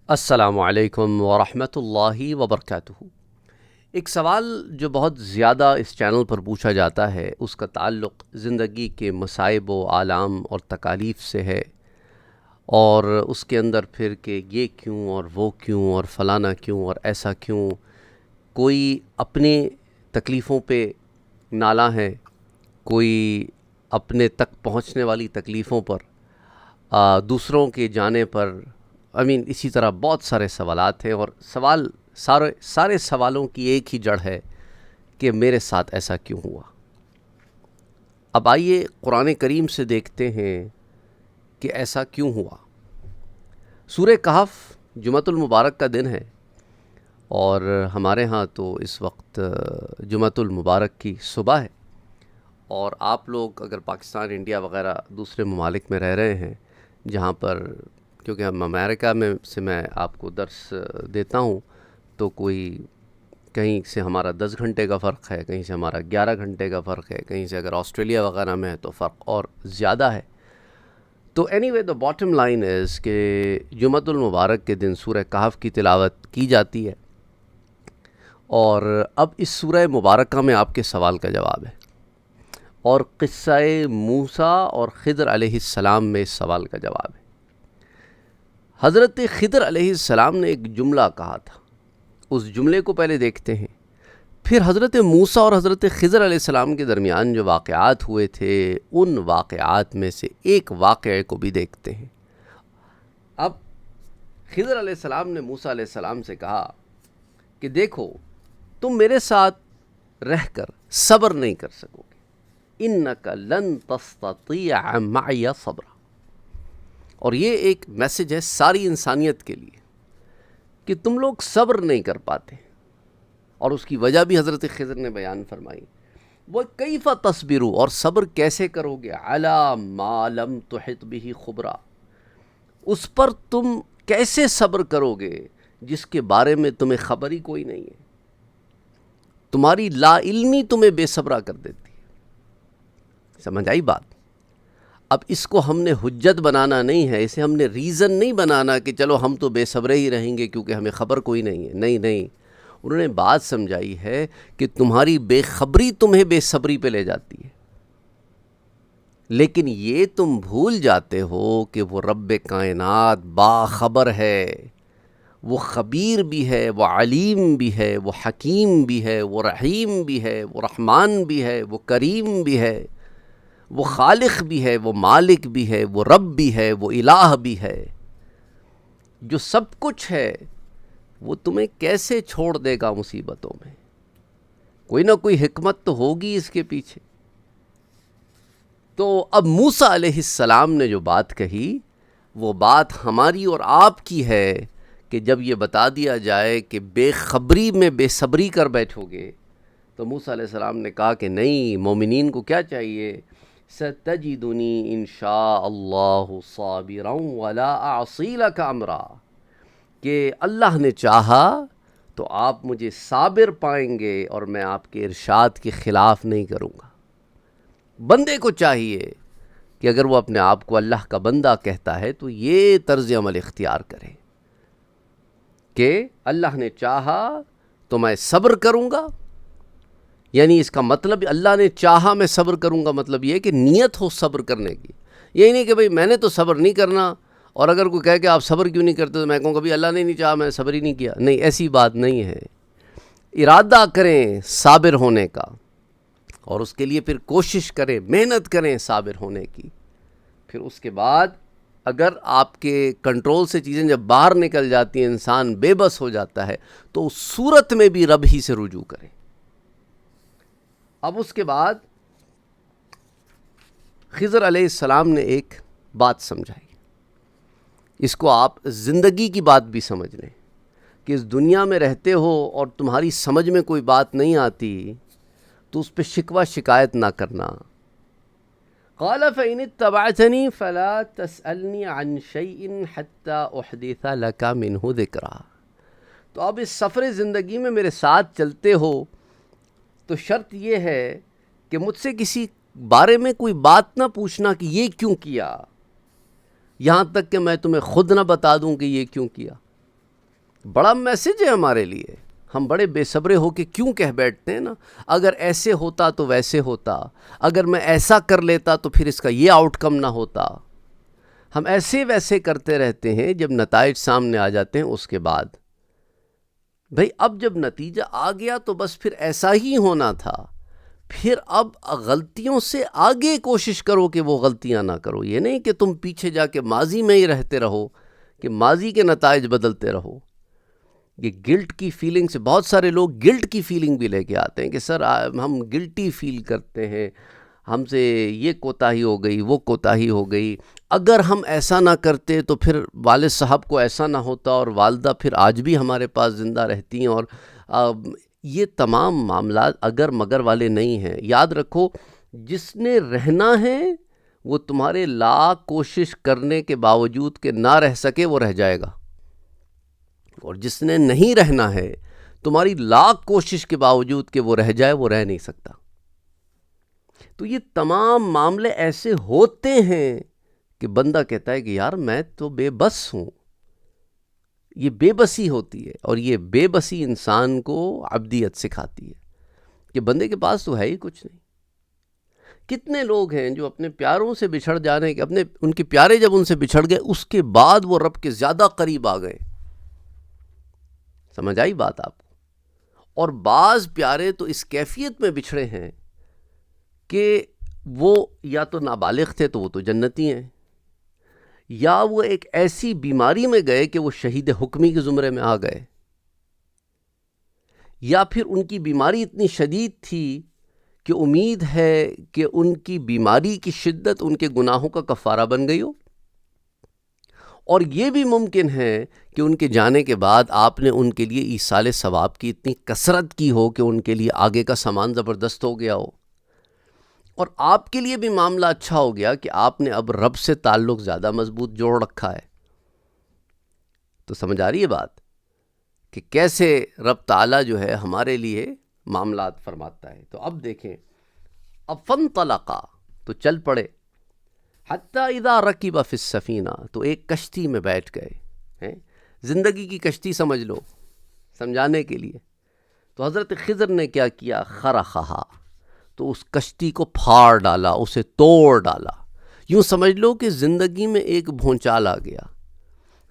السلام علیکم ورحمۃ اللہ وبرکاتہ۔ ایک سوال جو بہت زیادہ اس چینل پر پوچھا جاتا ہے، اس کا تعلق زندگی کے مصائب و آلام اور تکالیف سے ہے، اور اس کے اندر پھر کہ یہ کیوں اور وہ کیوں اور فلانا کیوں اور ایسا کیوں۔ کوئی اپنے تکلیفوں پہ نالاں ہے، کوئی اپنے تک پہنچنے والی تکلیفوں پر، دوسروں کے جانے پر، اسی طرح بہت سارے سوالات ہیں، اور سارے سوالوں کی ایک ہی جڑ ہے کہ میرے ساتھ ایسا کیوں ہوا۔ اب آئیے قرآن کریم سے دیکھتے ہیں کہ ایسا کیوں ہوا۔ سورہ کہف جمعۃ المبارک کا دن ہے، اور ہمارے ہاں تو اس وقت جمعۃ المبارک کی صبح ہے، اور آپ لوگ اگر پاکستان، انڈیا وغیرہ دوسرے ممالک میں رہ رہے ہیں جہاں پر، کیونکہ ہم امریکہ میں آپ کو درس دیتا ہوں، تو کوئی کہیں سے ہمارا 10 گھنٹے کا فرق ہے، کہیں سے ہمارا 11 گھنٹے کا فرق ہے، کہیں سے اگر آسٹریلیا وغیرہ میں ہے تو فرق اور زیادہ ہے۔ تو any way the bottom line is کہ جمعۃ المبارک کے دن سورہ کہف کی تلاوت کی جاتی ہے، اور اب اس سورہ مبارکہ میں آپ کے سوال کا جواب ہے، اور قصہ موسیٰ اور خضر علیہ السلام میں اس سوال کا جواب ہے۔ حضرت خضر علیہ السلام نے ایک جملہ کہا تھا، اس جملے کو پہلے دیکھتے ہیں، پھر حضرت موسیٰ اور حضرت خضر علیہ السلام کے درمیان جو واقعات ہوئے تھے، ان واقعات میں سے ایک واقعے کو بھی دیکھتے ہیں۔ اب خضر علیہ السلام نے موسیٰ علیہ السلام سے کہا کہ دیکھو، تم میرے ساتھ رہ کر صبر نہیں کر سکو گے، اِنَّكَ لَن تَسْتَطِيعَ مَعِيَ صَبْرًا۔ اور یہ ایک میسج ہے ساری انسانیت کے لیے کہ تم لوگ صبر نہیں کر پاتے، اور اس کی وجہ بھی حضرت خضر نے بیان فرمائی۔ وَكَيْفَ تَصْبِرُوا، اور صبر کیسے کرو گے، عَلَى مَا لَمْ تُحِطْ بِهِ خُبْرًا، اس پر تم کیسے صبر کرو گے جس کے بارے میں تمہیں خبر ہی کوئی نہیں ہے۔ تمہاری لا علمی تمہیں بے صبرا کر دیتی ہے۔ سمجھ آئی بات؟ اب اس کو ہم نے حجت بنانا نہیں ہے، اسے ہم نے ریزن نہیں بنانا کہ چلو ہم تو بے صبرے ہی رہیں گے کیونکہ ہمیں خبر کوئی نہیں ہے۔ نہیں، انہوں نے بات سمجھائی ہے کہ تمہاری بے خبری تمہیں بے صبری پہ لے جاتی ہے، لیکن یہ تم بھول جاتے ہو کہ وہ رب کائنات باخبر ہے، وہ خبیر بھی ہے، وہ علیم بھی ہے، وہ حکیم بھی ہے، وہ رحیم بھی ہے، وہ رحمان بھی ہے، وہ کریم بھی ہے، وہ خالق بھی ہے، وہ مالک بھی ہے، وہ رب بھی ہے، وہ الہ بھی ہے، جو سب کچھ ہے۔ وہ تمہیں کیسے چھوڑ دے گا مصیبتوں میں؟ کوئی نہ کوئی حکمت تو ہوگی اس کے پیچھے۔ تو اب موسیٰ علیہ السلام نے جو بات کہی، وہ بات ہماری اور آپ کی ہے کہ جب یہ بتا دیا جائے کہ بے خبری میں بے صبری کر بیٹھو گے، تو موسیٰ علیہ السلام نے کہا کہ نہیں، مومنین کو کیا چاہیے، سَتَجِدُنِي إِن شَاءَ اللَّهُ صَابِرًا وَلَا أَعْصِي لَكَ أَمْرًا، کہ اللہ نے چاہا تو آپ مجھے صابر پائیں گے اور میں آپ کے ارشاد کے خلاف نہیں کروں گا۔ بندے کو چاہیے کہ اگر وہ اپنے آپ کو اللہ کا بندہ کہتا ہے تو یہ طرز عمل اختیار کرے کہ اللہ نے چاہا تو میں صبر کروں گا، یعنی اس کا مطلب اللہ نے چاہا میں صبر کروں گا، مطلب یہ کہ نیت ہو صبر کرنے کی، یہی نہیں کہ بھئی میں نے تو صبر نہیں کرنا، اور اگر کوئی کہے کہ آپ صبر کیوں نہیں کرتے تو میں کہوں گا بھئی اللہ نے نہیں چاہا میں صبر ہی نہیں کیا۔ نہیں، ایسی بات نہیں ہے۔ ارادہ کریں صابر ہونے کا، اور اس کے لیے پھر کوشش کریں، محنت کریں صابر ہونے کی۔ پھر اس کے بعد اگر آپ کے کنٹرول سے چیزیں جب باہر نکل جاتی ہیں، انسان بے بس ہو جاتا ہے، تو اس صورت میں بھی رب ہی سے رجوع کریں۔ اب اس کے بعد خضر علیہ السلام نے ایک بات سمجھائی، اس کو آپ زندگی کی بات بھی سمجھ لیں کہ اس دنیا میں رہتے ہو اور تمہاری سمجھ میں کوئی بات نہیں آتی تو اس پہ شکوہ شکایت نہ کرنا۔ قال فإن اتبعتني فلا تسألني عن شيء حتى أحدث لك منه ذكرا۔ تو اب اس سفر زندگی میں میرے ساتھ چلتے ہو تو شرط یہ ہے کہ مجھ سے کسی بارے میں کوئی بات نہ پوچھنا کہ یہ کیوں کیا، یہاں تک کہ میں تمہیں خود نہ بتا دوں کہ یہ کیوں کیا۔ بڑا میسج ہے ہمارے لیے. ہم بڑے بے صبرے ہو کے کیوں کہہ بیٹھتے ہیں نا، اگر ایسے ہوتا تو ویسے ہوتا، اگر میں ایسا کر لیتا تو پھر اس کا یہ آؤٹ کم نہ ہوتا. ہم ایسے ویسے کرتے رہتے ہیں. جب نتائج سامنے آ جاتے ہیں اس کے بعد بھئی اب جب نتیجہ آ گیا تو بس پھر ایسا ہی ہونا تھا. پھر اب غلطیوں سے آگے کوشش کرو کہ وہ غلطیاں نہ کرو. یہ نہیں کہ تم پیچھے جا کے ماضی میں ہی رہتے رہو کہ ماضی کے نتائج بدلتے رہو. یہ گلٹ کی فیلنگ سے بہت سارے لوگ گلٹ کی فیلنگ بھی لے کے آتے ہیں کہ سر ہم گلٹی فیل کرتے ہیں، ہم سے یہ کوتاہی ہو گئی، وہ کوتاہی ہو گئی. اگر ہم ایسا نہ کرتے تو پھر والد صاحب کو ایسا نہ ہوتا اور والدہ پھر آج بھی ہمارے پاس زندہ رہتی ہیں. اور یہ تمام معاملات اگر مگر والے نہیں ہیں. یاد رکھو، جس نے رہنا ہے وہ تمہارے لاکھ کوشش کرنے کے باوجود کہ نہ رہ سکے وہ رہ جائے گا، اور جس نے نہیں رہنا ہے تمہاری لاکھ کوشش کے باوجود کہ وہ رہ جائے وہ رہ نہیں سکتا. تو یہ تمام معاملے ایسے ہوتے ہیں کہ بندہ کہتا ہے کہ یار میں تو بے بس ہوں. یہ بے بسی ہوتی ہے، اور یہ بے بسی انسان کو عبدیت سکھاتی ہے کہ بندے کے پاس تو ہے ہی کچھ نہیں. کتنے لوگ ہیں جو اپنے پیاروں سے بچھڑ جانے کے ان کے پیارے جب ان سے بچھڑ گئے اس کے بعد وہ رب کے زیادہ قریب آ گئے. سمجھ آئی بات آپ کو؟ اور بعض پیارے تو اس کیفیت میں بچھڑے ہیں کہ وہ یا تو نابالغ تھے تو وہ تو جنتی ہیں، یا وہ ایک ایسی بیماری میں گئے کہ وہ شہید حکمی کے زمرے میں آ گئے، یا پھر ان کی بیماری اتنی شدید تھی کہ امید ہے کہ ان کی بیماری کی شدت ان کے گناہوں کا کفارہ بن گئی ہو. اور یہ بھی ممکن ہے کہ ان کے جانے کے بعد آپ نے ان کے لیے ایصال ثواب کی اتنی کثرت کی ہو کہ ان کے لیے آگے کا سامان زبردست ہو گیا ہو، اور آپ کے لیے بھی معاملہ اچھا ہو گیا کہ آپ نے اب رب سے تعلق زیادہ مضبوط جوڑ رکھا ہے. تو سمجھ آ رہی ہے بات کہ کیسے رب تعالیٰ جو ہے ہمارے لیے معاملات فرماتا ہے. تو اب دیکھیں، اب فانطلقا تو چل پڑے، حتیٰ اذا رکب فی السفینہ تو ایک کشتی میں بیٹھ گئے. زندگی کی کشتی سمجھ لو سمجھانے کے لیے. تو حضرت خضر نے کیا کیا؟ خرقھا، تو اس کشتی کو پھاڑ ڈالا، اسے توڑ ڈالا. یوں سمجھ لو کہ زندگی میں ایک بھونچال آ گیا،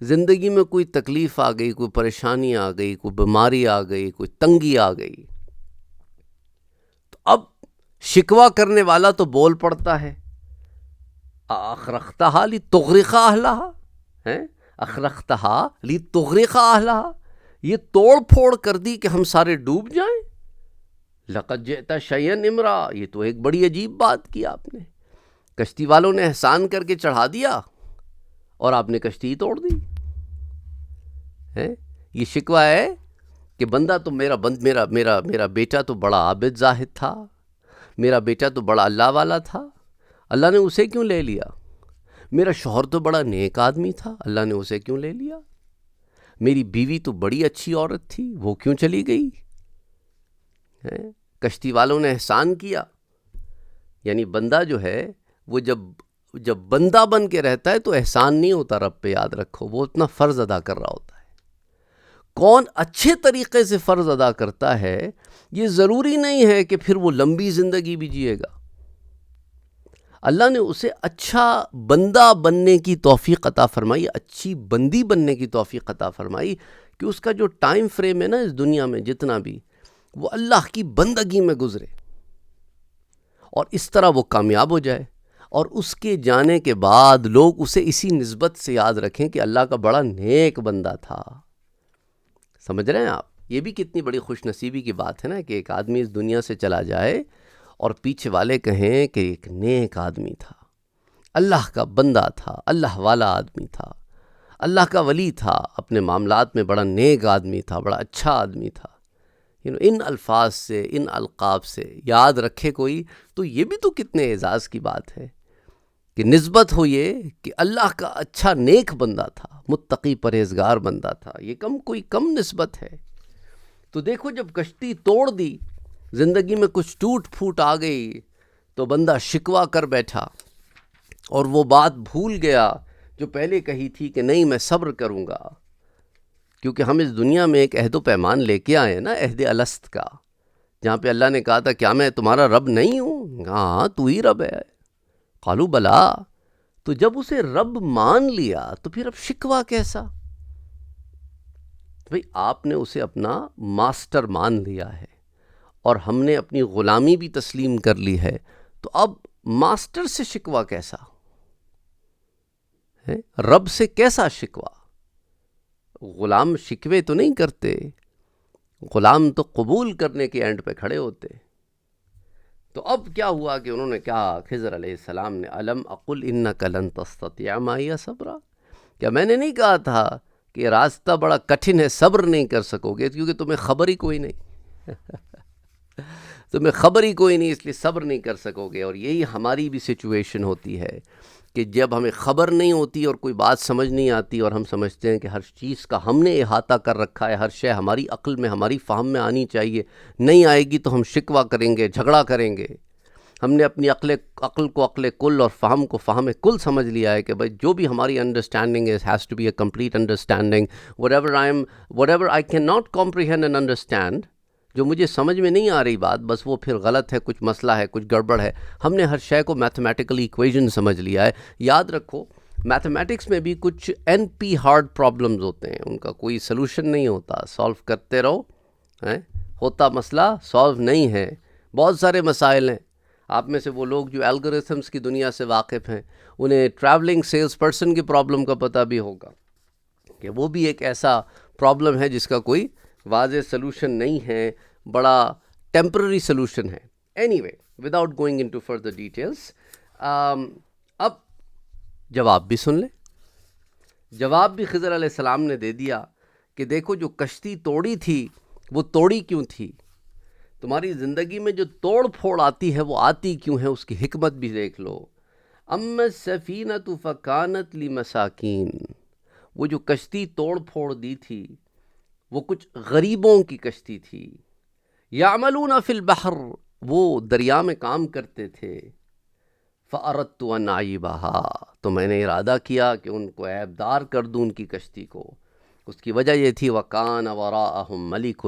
زندگی میں کوئی تکلیف آ گئی، کوئی پریشانی آ گئی، کوئی بیماری آ گئی، کوئی تنگی آ گئی. تو اب شکوہ کرنے والا تو بول پڑتا ہے، اخرقتھا لتغرق اہلھا، اخرقتھا لتغرق اہلھا، یہ توڑ پھوڑ کر دی کہ ہم سارے ڈوب جائیں. لقد جئت شیئا امرا، یہ تو ایک بڑی عجیب بات کی آپ نے. کشتی والوں نے احسان کر کے چڑھا دیا اور آپ نے کشتی ہی توڑ دی. یہ شکوہ ہے کہ بندہ تو میرا بیٹا تو بڑا عابد زاہد تھا، میرا بیٹا تو بڑا اللہ والا تھا، اللہ نے اسے کیوں لے لیا؟ میرا شوہر تو بڑا نیک آدمی تھا، اللہ نے اسے کیوں لے لیا؟ میری بیوی تو بڑی اچھی عورت تھی، وہ کیوں چلی گئی؟ کشتی والوں نے احسان کیا. یعنی بندہ جو ہے وہ جب بندہ بن کے رہتا ہے تو احسان نہیں ہوتا رب پہ، یاد رکھو، وہ اتنا فرض ادا کر رہا ہوتا ہے. کون اچھے طریقے سے فرض ادا کرتا ہے یہ ضروری نہیں ہے کہ پھر وہ لمبی زندگی بھی جیے گا. اللہ نے اسے اچھا بندہ بننے کی توفیق عطا فرمائی، اچھی بندی بننے کی توفیق عطا فرمائی کہ اس کا جو ٹائم فریم ہے نا اس دنیا میں جتنا بھی، وہ اللہ کی بندگی میں گزرے اور اس طرح وہ کامیاب ہو جائے، اور اس کے جانے کے بعد لوگ اسے اسی نسبت سے یاد رکھیں کہ اللہ کا بڑا نیک بندہ تھا. سمجھ رہے ہیں آپ؟ یہ بھی کتنی بڑی خوش نصیبی کی بات ہے نا کہ ایک آدمی اس دنیا سے چلا جائے اور پیچھے والے کہیں کہ ایک نیک آدمی تھا، اللہ کا بندہ تھا، اللہ والا آدمی تھا، اللہ کا ولی تھا، اپنے معاملات میں بڑا نیک آدمی تھا، بڑا اچھا آدمی تھا. ان الفاظ سے، ان القاب سے یاد رکھے کوئی تو یہ بھی تو کتنے اعزاز کی بات ہے کہ نسبت ہو یہ کہ اللہ کا اچھا نیک بندہ تھا، متقی پرہیزگار بندہ تھا. یہ کوئی کم نسبت ہے. تو دیکھو جب کشتی توڑ دی، زندگی میں کچھ ٹوٹ پھوٹ آ گئی تو بندہ شکوہ کر بیٹھا اور وہ بات بھول گیا جو پہلے کہی تھی کہ نہیں میں صبر کروں گا، کیونکہ ہم اس دنیا میں ایک عہد و پیمان لے کے آئے ہیں نا، عہد الست کا، جہاں پہ اللہ نے کہا تھا کیا میں تمہارا رب نہیں ہوں؟ ہاں تو ہی رب ہے۔ قالوا بلا، تو جب اسے رب مان لیا تو پھر اب شکوہ کیسا؟ بھئی آپ نے اسے اپنا ماسٹر مان لیا ہے اور ہم نے اپنی غلامی بھی تسلیم کر لی ہے، تو اب ماسٹر سے شکوہ کیسا ہے؟ رب سے کیسا شکوہ؟ غلام شکوے تو نہیں کرتے، غلام تو قبول کرنے کے اینڈ پہ کھڑے ہوتے۔ تو اب کیا ہوا کہ انہوں نے کہا خضر علیہ السلام نے الم اقل انک لن تستطیع معی صبرا، کیا میں نے نہیں کہا تھا کہ یہ راستہ بڑا کٹھن ہے، صبر نہیں کر سکو گے؟ کیونکہ تمہیں خبر ہی کوئی نہیں تمہیں خبر ہی کوئی نہیں، اس لیے صبر نہیں کر سکو گے۔ اور یہی ہماری بھی سچویشن ہوتی ہے کہ جب ہمیں خبر نہیں ہوتی اور کوئی بات سمجھ نہیں آتی اور ہم سمجھتے ہیں کہ ہر چیز کا ہم نے احاطہ کر رکھا ہے، ہر شے ہماری عقل میں ہماری فہم میں آنی چاہیے، نہیں آئے گی تو ہم شکوہ کریں گے، جھگڑا کریں گے۔ ہم نے اپنی عقل کو عقل کل اور فہم کو فہم کل سمجھ لیا ہے کہ بھائی جو بھی ہماری understanding is has to be a complete understanding. whatever I cannot comprehend and understand، جو مجھے سمجھ میں نہیں آ رہی بات، بس وہ پھر غلط ہے، کچھ مسئلہ ہے، کچھ گڑبڑ ہے۔ ہم نے ہر شے کو میتھمیٹیکل ایکویژن سمجھ لیا ہے۔ یاد رکھو میتھمیٹکس میں بھی کچھ این پی ہارڈ پرابلمز ہوتے ہیں، ان کا کوئی سلوشن نہیں ہوتا، سالو کرتے رہو، ہوتا مسئلہ سالو نہیں ہے۔ بہت سارے مسائل ہیں، آپ میں سے وہ لوگ جو الگوریتھمس کی دنیا سے واقف ہیں، انہیں ٹریولنگ سیلز پرسن کی پرابلم کا پتہ بھی ہوگا کہ وہ بھی ایک ایسا پرابلم ہے جس کا کوئی واضح سلوشن نہیں ہے، بڑا ٹیمپرری سلوشن ہے۔ Any way without going into further details, اب جواب بھی سن لیں۔ جواب بھی خضر علیہ السلام نے دے دیا کہ دیکھو جو کشتی توڑی تھی وہ توڑی کیوں تھی، تمہاری زندگی میں جو توڑ پھوڑ آتی ہے وہ آتی کیوں ہے، اس کی حکمت بھی دیکھ لو۔ اما السفینۃ فکانت لمساکین، وہ جو کشتی توڑ پھوڑ دی تھی وہ کچھ غریبوں کی کشتی تھی۔ یعملون فی البحر، وہ دریا میں کام کرتے تھے۔ فاردت ان اعیبها، تو میں نے ارادہ کیا کہ ان کو عیب دار کر دوں ان کی کشتی کو۔ اس کی وجہ یہ تھی وکان وراءہم ملک،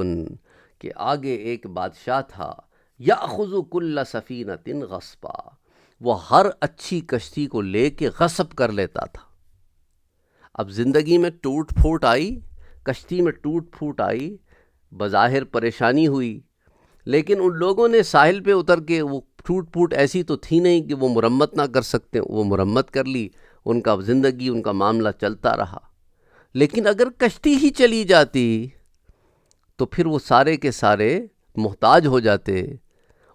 کہ آگے ایک بادشاہ تھا، یاخذ کل سفینۃ غصبا، وہ ہر اچھی کشتی کو لے کے غصب کر لیتا تھا۔ اب زندگی میں ٹوٹ پھوٹ آئی، کشتی میں ٹوٹ پھوٹ آئی، بظاہر پریشانی ہوئی، لیکن ان لوگوں نے ساحل پہ اتر کے، وہ ٹوٹ پھوٹ ایسی تو تھی نہیں کہ وہ مرمت نہ کر سکتے، وہ مرمت کر لی، ان کا زندگی ان کا معاملہ چلتا رہا۔ لیکن اگر کشتی ہی چلی جاتی تو پھر وہ سارے کے سارے محتاج ہو جاتے،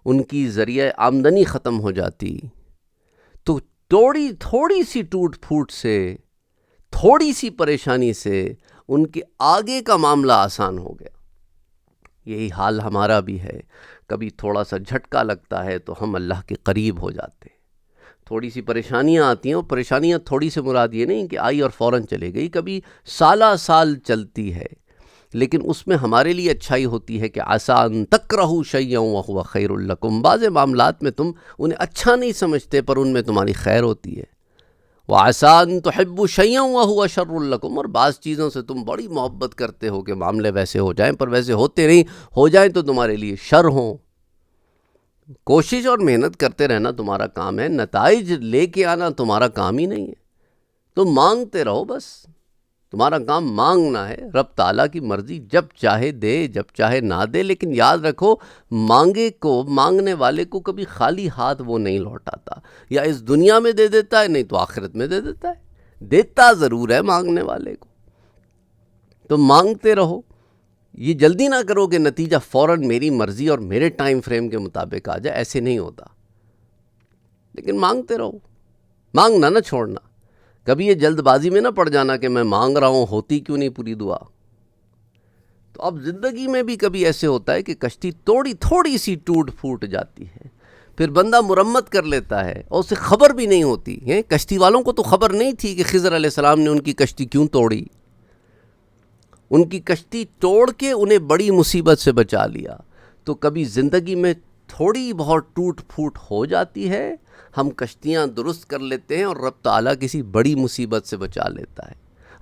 ان کی ذریعہ آمدنی ختم ہو جاتی۔ تو تھوڑی سی ٹوٹ پھوٹ سے، تھوڑی سی پریشانی سے ان کے آگے کا معاملہ آسان ہو گیا۔ یہی حال ہمارا بھی ہے، کبھی تھوڑا سا جھٹکا لگتا ہے تو ہم اللہ کے قریب ہو جاتے ہیں۔ تھوڑی سی پریشانیاں آتی ہیں، اور پریشانیاں تھوڑی سے مراد یہ نہیں کہ آئی اور فوراً چلے گئی، کبھی سالہ سال چلتی ہے، لیکن اس میں ہمارے لیے اچھائی ہوتی ہے کہ عسیٰ ان تکرہوا شیئا وہو خیر لکم، بعض معاملات میں تم انہیں اچھا نہیں سمجھتے پر ان میں تمہاری خیر ہوتی ہے۔ وعسیٰ ان تحبوا شیئا وہو شر لکم، اور بعض چیزوں سے تم بڑی محبت کرتے ہو کہ معاملے ویسے ہو جائیں، پر ویسے ہوتے نہیں، ہو جائیں تو تمہارے لیے شر ہوں۔ کوشش اور محنت کرتے رہنا تمہارا کام ہے، نتائج لے کے آنا تمہارا کام ہی نہیں ہے۔ تم مانگتے رہو، بس تمہارا کام مانگنا ہے۔ رب تعالیٰ کی مرضی، جب چاہے دے، جب چاہے نہ دے، لیکن یاد رکھو مانگنے والے کو کبھی خالی ہاتھ وہ نہیں لوٹاتا، یا اس دنیا میں دے دیتا ہے، نہیں تو آخرت میں دے دیتا ہے، دیتا ضرور ہے مانگنے والے کو۔ تو مانگتے رہو، یہ جلدی نہ کرو کہ نتیجہ فوراً میری مرضی اور میرے ٹائم فریم کے مطابق آ جائے، ایسے نہیں ہوتا، لیکن مانگتے رہو، مانگنا نہ چھوڑنا۔ کبھی یہ جلد بازی میں نہ پڑ جانا کہ میں مانگ رہا ہوں، ہوتی کیوں نہیں پوری دعا۔ تو اب زندگی میں بھی کبھی ایسے ہوتا ہے کہ کشتی تھوڑی سی ٹوٹ پھوٹ جاتی ہے، پھر بندہ مرمت کر لیتا ہے اور اسے خبر بھی نہیں ہوتی ہے۔ کشتی والوں کو تو خبر نہیں تھی کہ خضر علیہ السلام نے ان کی کشتی کیوں توڑی، ان کی کشتی توڑ کے انہیں بڑی مصیبت سے بچا لیا۔ تو کبھی زندگی میں تھوڑی بہت ٹوٹ پھوٹ ہو جاتی ہے، ہم کشتیاں درست کر لیتے ہیں اور رب تعالیٰ کسی بڑی مصیبت سے بچا لیتا ہے۔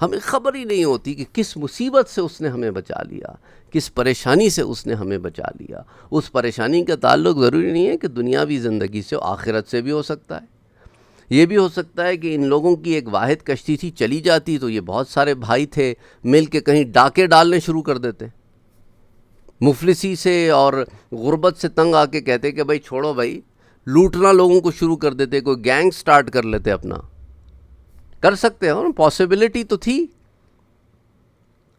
ہمیں خبر ہی نہیں ہوتی کہ کس مصیبت سے اس نے ہمیں بچا لیا، کس پریشانی سے اس نے ہمیں بچا لیا۔ اس پریشانی کا تعلق ضروری نہیں ہے کہ دنیاوی زندگی سے، آخرت سے بھی ہو سکتا ہے۔ یہ بھی ہو سکتا ہے کہ ان لوگوں کی ایک واحد کشتی تھی، چلی جاتی تو یہ بہت سارے بھائی تھے مل کے کہیں ڈاکے ڈالنے شروع کر دیتے، مفلسی سے اور غربت سے تنگ آ کے کہتے کہ بھائی چھوڑو بھائی، لوٹنا لوگوں کو شروع کر دیتے، کوئی گینگ سٹارٹ کر لیتے اپنا، کر سکتے ہیں، پاسبلٹی تو تھی۔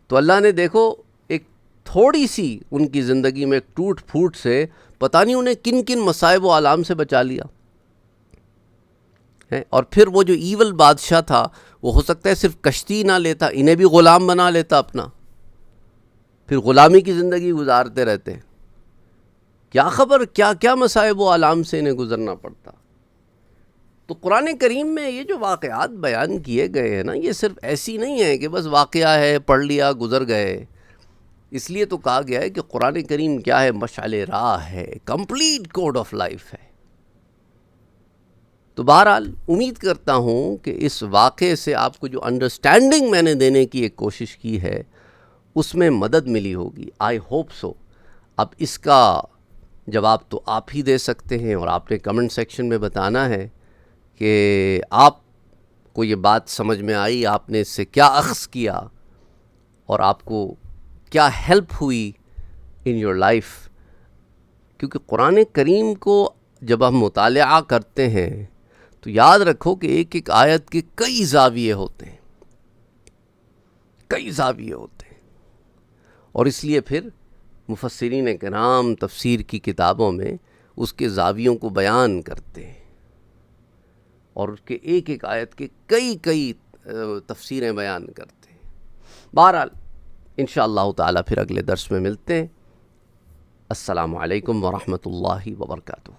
تو اللہ نے دیکھو ایک تھوڑی سی ان کی زندگی میں ایک ٹوٹ پھوٹ سے پتہ نہیں انہیں کن کن مصائب و آلام سے بچا لیا ہے۔ اور پھر وہ جو ایول بادشاہ تھا وہ ہو سکتا ہے صرف کشتی نہ لیتا، انہیں بھی غلام بنا لیتا اپنا، پھر غلامی کی زندگی گزارتے رہتے، کیا خبر کیا کیا مصائب و آلام سے انہیں گزرنا پڑتا۔ تو قرآن کریم میں یہ جو واقعات بیان کیے گئے ہیں نا، یہ صرف ایسی نہیں ہے کہ بس واقعہ ہے، پڑھ لیا گزر گئے۔ اس لیے تو کہا گیا ہے کہ قرآن کریم کیا ہے، مشعل راہ ہے، کمپلیٹ کوڈ آف لائف ہے۔ تو بہرحال امید کرتا ہوں کہ اس واقعے سے آپ کو جو انڈرسٹینڈنگ میں نے دینے کی ایک کوشش کی ہے اس میں مدد ملی ہوگی، آئی ہوپ سو۔ اب اس کا جواب تو آپ ہی دے سکتے ہیں، اور آپ نے کمنٹ سیکشن میں بتانا ہے کہ آپ کو یہ بات سمجھ میں آئی، آپ نے اس سے کیا اخذ کیا، اور آپ کو کیا ہیلپ ہوئی ان یور لائف۔ کیونکہ قرآن کریم کو جب ہم مطالعہ کرتے ہیں تو یاد رکھو کہ ایک ایک آیت کے کئی زاویے ہوتے ہیں، کئی زاویے ہوتے ہیں، اور اس لیے پھر مفسرین کرام تفسیر کی کتابوں میں اس کے زاویوں کو بیان کرتے ہیں، اور اس کے ایک ایک آیت کے کئی تفسیریں بیان کرتے ہیں۔ بہرحال انشاءاللہ تعالی پھر اگلے درس میں ملتے ہیں۔ السلام علیکم ورحمۃ اللہ وبرکاتہ۔